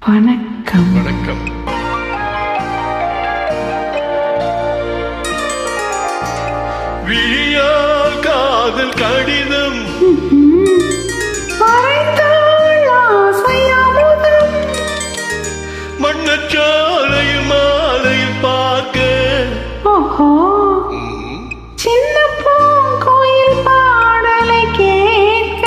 வணக்கம். வணக்கம். விழியால் காதல் கடிதம் மண்ணச்சாலையில் மாலையில் பார்க்க சின்ன பூங்கோயில் பாடலை கேட்க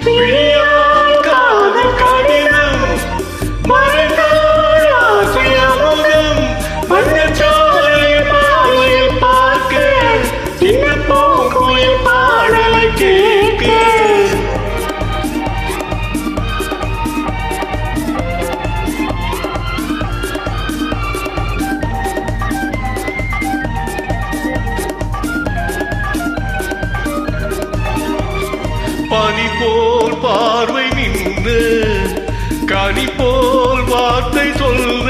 விழியால் காதல் கடிதம் மறைந்தாள் ஆசை அமுதம் மண்ணச்சாலையில் மாலையில் பார்க்க சின்ன பூங்கோயில் பாடலை கேட்க பனி போல் பார்வை நின்று கனி போல் வார்த்தை சொல்ல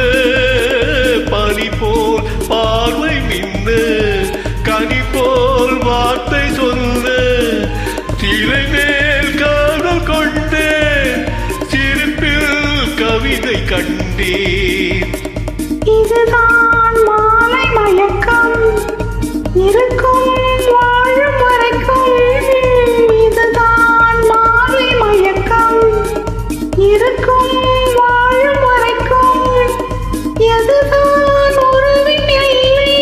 பனி போல் பார்வை நின்று கனி போல் வார்த்தை சொல்ல சிலை மேல் காதல் கொண்டே சிரிப்பில் கவிதை கண்டேன். இதுதான் மாலை மயக்கம் இருக்கும் வாழும் வரைக்கும். இதுதான் மாலை மயக்கம் இருக்கும் வாழும் வரைக்கும். எதுதான் உறவின் எல்லை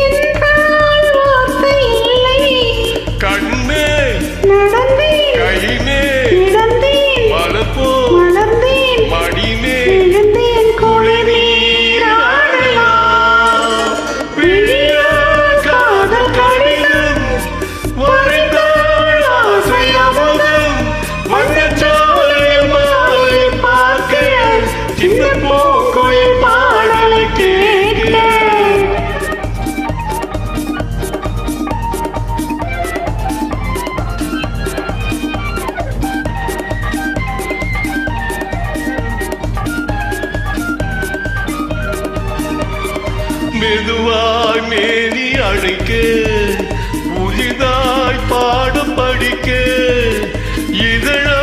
என்றால் வார்த்தை இல்லை. கண்ணே நடந்தேன் கைமே நடந்தேன் மலப்போ மலர்ந்தேன் மடிமே எழுந்தேன் குளிரே விழியால் காதல் கடிதம் வரைந்தாள் ஆசை அமுதம் மண்ணச்சாலையில் மாலையில் பார்க்க சின்ன பூங்கோயில் பாடலை கேட்க. மெதுவாய் மேனி அழைக்க புதிதாய் பாடம் படிக்க இதழா